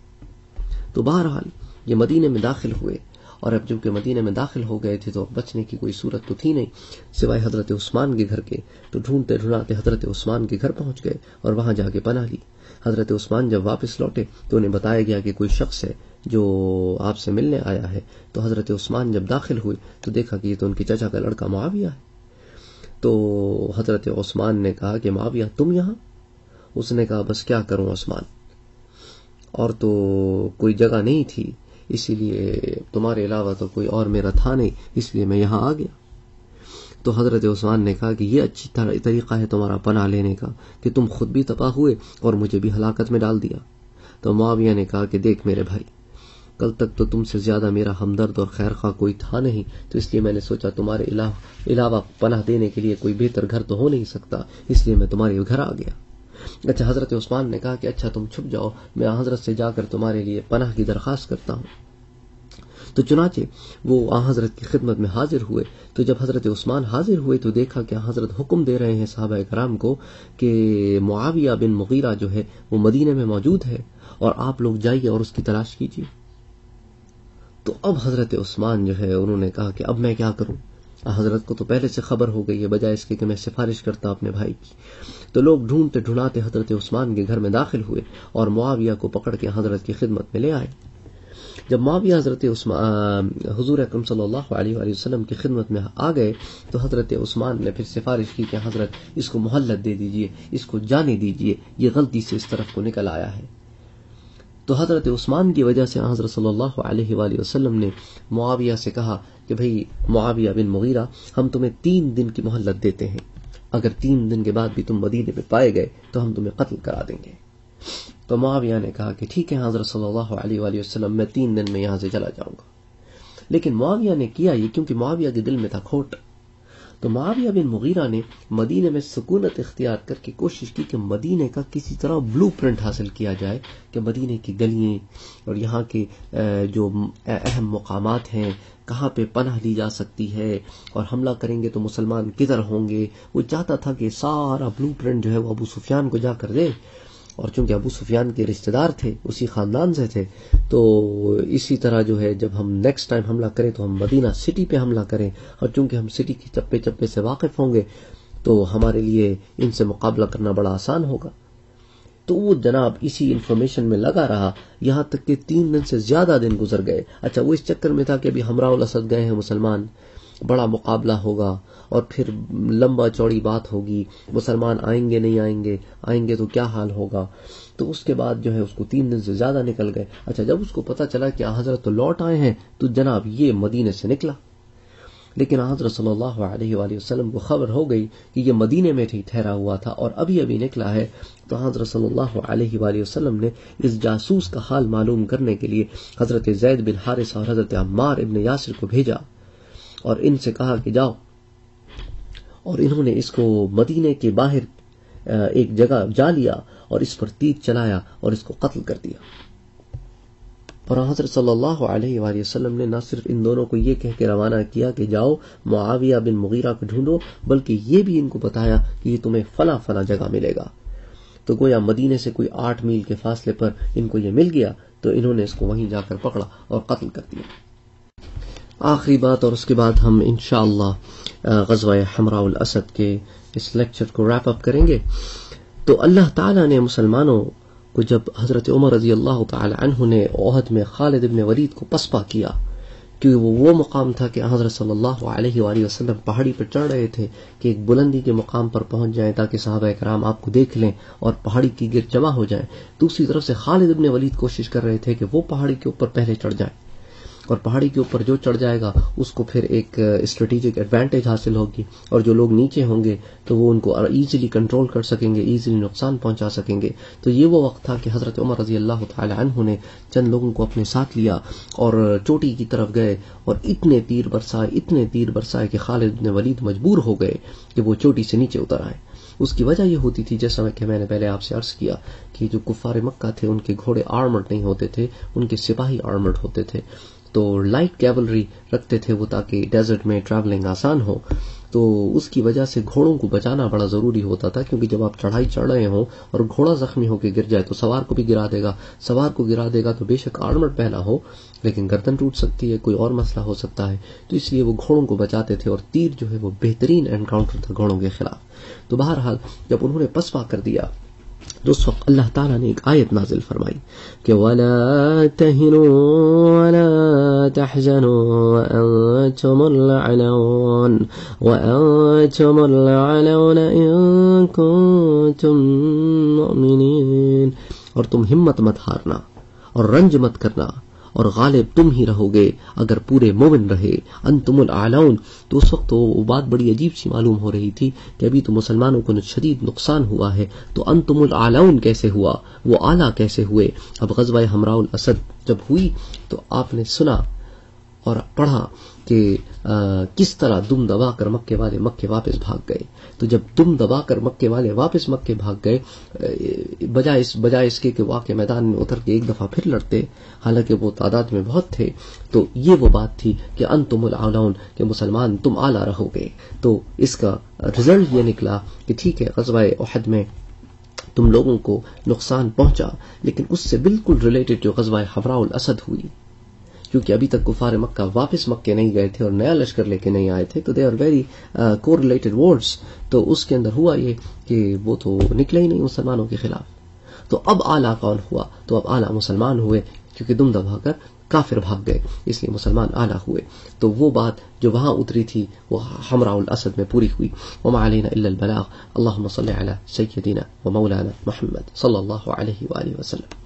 تو بہرحال یہ مدینے میں داخل ہوئے، اور اب جب کہ مدینے میں داخل ہو گئے تھے تو بچنے کی کوئی صورت تو تھی نہیں سوائے حضرت عثمان کے گھر کے. تو ڈھونڈتے ڈھونڈتے حضرت عثمان کے گھر پہنچ گئے اور وہاں جا کے پناہ لی. حضرت عثمان جب واپس لوٹے تو انہیں بتایا گیا کہ کوئی شخص ہے جو آپ سے ملنے آیا ہے۔ تو حضرت عثمان جب داخل ہوئے تو دیکھا کہ یہ تو ان کے چچا کا لڑکا معاویہ ہے۔ تو حضرت عثمان نے کہا کہ معاویہ تم یہاں؟ اس نے کہا بس کیا کروں عثمان، اور تو کوئی جگہ نہیں تھی، اسی لیے تمہارے علاوہ تو کوئی اور میرا تھا نہیں، اس لیے میں یہاں آ گیا۔ تو حضرت عثمان نے کہا کہ یہ اچھی طریقہ ہے تمہارا پناہ لینے کا کہ تم خود بھی تباہ ہوئے اور مجھے بھی ہلاکت میں ڈال دیا۔ تو معاویہ نے کہا کہ دیکھ میرے بھائی، کل تک تو تم سے زیادہ میرا ہمدرد اور خیر خواہ کوئی تھا نہیں، تو اس لیے میں نے سوچا تمہارے علاوہ پناہ دینے کے لیے کوئی بہتر گھر تو ہو نہیں سکتا، اس لیے میں تمہارے گھر آ گیا۔ اچھا، حضرت عثمان نے کہا کہ اچھا تم چھپ جاؤ، میں حضرت سے جا کر تمہارے لیے پناہ کی درخواست کرتا ہوں۔ تو چنانچہ وہ حضرت کی خدمت میں حاضر ہوئے۔ تو جب حضرت عثمان حاضر ہوئے تو دیکھا کہ حضرت حکم دے رہے ہیں صحابہ کرام کو کہ معاویہ بن مغیرہ جو ہے وہ مدینے میں موجود ہے اور آپ لوگ جائیے اور اس کی تلاش کیجیے۔ تو اب حضرت عثمان جو ہے انہوں نے کہا کہ اب میں کیا کروں؟ حضرت کو تو پہلے سے خبر ہو گئی ہے، بجائے اس کے کہ میں سفارش کرتا اپنے بھائی کی۔ تو لوگ ڈھونڈتے ڈھونڈاتے حضرت عثمان کے گھر میں داخل ہوئے اور معاویہ کو پکڑ کے حضرت کی خدمت میں لے آئے۔ جب معاویہ حضور اکرم صلی اللہ علیہ وآلہ وسلم کی خدمت میں آ گئے تو حضرت عثمان نے پھر سفارش کی کہ حضرت اس کو مہلت دے دیجئے، اس کو جانے دیجئے، یہ غلطی سے اس طرف کو نکل آیا ہے۔ تو حضرت عثمان کی وجہ سے حضرت صلی اللہ علیہ وآلہ وسلم نے معاویہ سے کہا کہ بھئی معاویہ بن مغیرہ، ہم تمہیں 3 دن کی مہلت دیتے ہیں، اگر 3 دن کے بعد بھی تم مدینے میں پائے گئے تو ہم تمہیں قتل کرا دیں گے۔ تو معاویہ نے کہا کہ ٹھیک ہے حضرت صلی اللہ علیہ وآلہ وسلم، میں 3 دن میں یہاں سے چلا جاؤں گا۔ لیکن معاویہ نے کیا یہ کیونکہ معاویہ کے دل میں تھا کھوٹ۔ تو معاویہ بن مغیرہ نے مدینے میں سکونت اختیار کر کے کوشش کی کہ مدینے کا کسی طرح بلو پرنٹ حاصل کیا جائے کہ مدینے کی گلیاں اور یہاں کے جو اہم مقامات ہیں کہاں پہ پناہ لی جا سکتی ہے اور حملہ کریں گے تو مسلمان کدھر ہوں گے۔ وہ چاہتا تھا کہ سارا بلو پرنٹ جو ہے وہ ابو سفیان کو جا کر دے، اور چونکہ ابو سفیان کے رشتہ دار تھے، اسی خاندان سے تھے، تو اسی طرح جو ہے جب ہم نیکسٹ ٹائم حملہ کریں تو ہم مدینہ سٹی پہ حملہ کریں، اور چونکہ ہم سٹی کی چپے چپے سے واقف ہوں گے تو ہمارے لیے ان سے مقابلہ کرنا بڑا آسان ہوگا۔ تو وہ جناب اسی انفارمیشن میں لگا رہا، یہاں تک کہ 3 دن سے زیادہ دن گزر گئے۔ اچھا، وہ اس چکر میں تھا کہ ابھی ہمراہ الاسد گئے ہیں مسلمان، بڑا مقابلہ ہوگا اور پھر لمبا چوڑی بات ہوگی، مسلمان آئیں گے نہیں آئیں گے تو کیا حال ہوگا۔ تو اس کے بعد جو ہے اس کو 3 دن سے زیادہ نکل گئے۔ اچھا، جب اس کو پتا چلا کہ حضرت تو لوٹ آئے ہیں تو جناب یہ مدینے سے نکلا، لیکن حضرت صلی اللہ علیہ وآلہ وسلم کو خبر ہو گئی کہ یہ مدینے میں ہی ٹھہرا ہوا تھا اور ابھی نکلا ہے۔ تو حضرت صلی اللہ علیہ وآلہ وسلم نے اس جاسوس کا حال معلوم کرنے کے لیے حضرت زید بن حارثہ اور حضرت عمار ابن یاسر کو بھیجا اور ان سے کہا کہ جاؤ، اور انہوں نے اس کو مدینے کے باہر ایک جگہ جا لیا اور اس پر تیر چلایا اور اس کو قتل کر دیا۔ اور حضرت صلی اللہ علیہ وآلہ وسلم نے نہ صرف ان دونوں کو یہ کہہ کے روانہ کیا کہ جاؤ معاویہ بن مغیرہ کو ڈھونڈو، بلکہ یہ بھی ان کو بتایا کہ یہ تمہیں فلاں جگہ ملے گا۔ تو گویا مدینے سے کوئی 8 میل کے فاصلے پر ان کو یہ مل گیا، تو انہوں نے اس کو وہیں جا کر پکڑا اور قتل کر دیا۔ آخری بات، اور اس کے بعد ہم انشاءاللہ غزوہ حمراء الاسد کے اس لیکچر کو ریپ اپ کریں گے۔ تو اللہ تعالیٰ نے مسلمانوں کو جب حضرت عمر رضی اللہ تعالی عنہ نے احد میں خالد ابن ولید کو پسپا کیا، کیونکہ وہ مقام تھا کہ حضرت صلی اللہ علیہ وآلہ وسلم پہاڑی پر چڑھ رہے تھے کہ ایک بلندی کے مقام پر پہنچ جائیں تاکہ صحابہ کرام آپ کو دیکھ لیں اور پہاڑی کی گرد جمع ہو جائیں۔ دوسری طرف سے خالد ابن ولید کوشش کر رہے تھے کہ وہ پہاڑی کے اوپر پہلے چڑھ جائیں، اور پہاڑی کے اوپر جو چڑھ جائے گا اس کو پھر ایک اسٹریٹجک ایڈوانٹیج حاصل ہوگی، اور جو لوگ نیچے ہوں گے تو وہ ان کو ایزیلی کنٹرول کر سکیں گے، ایزیلی نقصان پہنچا سکیں گے۔ تو یہ وہ وقت تھا کہ حضرت عمر رضی اللہ تعالی عنہ نے چند لوگوں کو اپنے ساتھ لیا اور چوٹی کی طرف گئے اور اتنے تیر برسائے کہ خالد بن ولید مجبور ہو گئے کہ وہ چوٹی سے نیچے اتر آئے۔ اس کی وجہ یہ ہوتی تھی، جیسا کہ میں نے پہلے آپ سے عرض کیا، کہ جو کفار مکہ تھے ان کے گھوڑے آرمرڈ نہیں ہوتے تھے، ان کے سپاہی آرمرڈ ہوتے تھے، تو لائٹ کیولری رکھتے تھے وہ تاکہ ڈیزرٹ میں ٹریولنگ آسان ہو۔ تو اس کی وجہ سے گھوڑوں کو بچانا بڑا ضروری ہوتا تھا، کیونکہ جب آپ چڑھائی چڑھ رہے ہوں اور گھوڑا زخمی ہو کے گر جائے تو سوار کو بھی گرا دے گا، تو بے شک آرمر پہنا ہو لیکن گردن ٹوٹ سکتی ہے، کوئی اور مسئلہ ہو سکتا ہے، تو اس لیے وہ گھوڑوں کو بچاتے تھے، اور تیر جو ہے وہ بہترین انکاؤنٹر تھا گھوڑوں کے خلاف۔ تو بہرحال جب انہوں نے پسپا کر دیا تو اس وقت اللہ تعالیٰ نے ایک آیت نازل فرمائی کہ وَلَا تَهِنُوا وَلَا تَحْزَنُوا وَأَنْتُمُ الْأَعْلَوْنَ إِن كُنتُم مُؤْمِنِينَ، اور تم ہمت مت ہارنا اور رنج مت کرنا اور غالب تم ہی رہو گے اگر پورے مومن رہے. انتم الاعلون. تو اس وقت وہ بات بڑی عجیب سی معلوم ہو رہی تھی کہ ابھی تو مسلمانوں کو شدید نقصان ہوا ہے، تو انتم الاعلون کیسے ہوا، وہ اعلیٰ کیسے ہوئے. اب غزوہ حمراء الاسد جب ہوئی تو آپ نے سنا اور پڑھا کہ کس طرح دم دبا کر مکے والے مکے واپس بھاگ گئے. تو جب دم دبا کر مکے والے واپس مکے بھاگ گئے، بجائے اس کے کہ واقع میدان میں اتر کے ایک دفعہ پھر لڑتے، حالانکہ وہ تعداد میں بہت تھے، تو یہ وہ بات تھی کہ انتم الاعلون، کہ مسلمان تم اعلیٰ رہو گے. تو اس کا رزلٹ یہ نکلا کہ ٹھیک ہے غزوہ احد میں تم لوگوں کو نقصان پہنچا، لیکن اس سے بالکل ریلیٹڈ جو غزوہ حمراء الاسد ہوئی، کیونکہ ابھی تک کفار مکہ واپس مکے نہیں گئے تھے اور نیا لشکر لے کے نہیں آئے تھے، تو they are very correlated words. تو اس کے اندر ہوا یہ کہ وہ تو نکلے ہی نہیں مسلمانوں کے خلاف. تو اب اعلیٰ کون ہوا؟ تو اب اعلیٰ مسلمان ہوئے، کیونکہ دم دبا کر کافر بھاگ گئے، اس لیے مسلمان اعلیٰ ہوئے. تو وہ بات جو وہاں اتری تھی وہ حمراء الاسد میں پوری ہوئی. وما علینا الا البلاغ. اللہم صل علی سیدنا و مولانا محمد صلی اللہ علیہ وآلہ وسلم.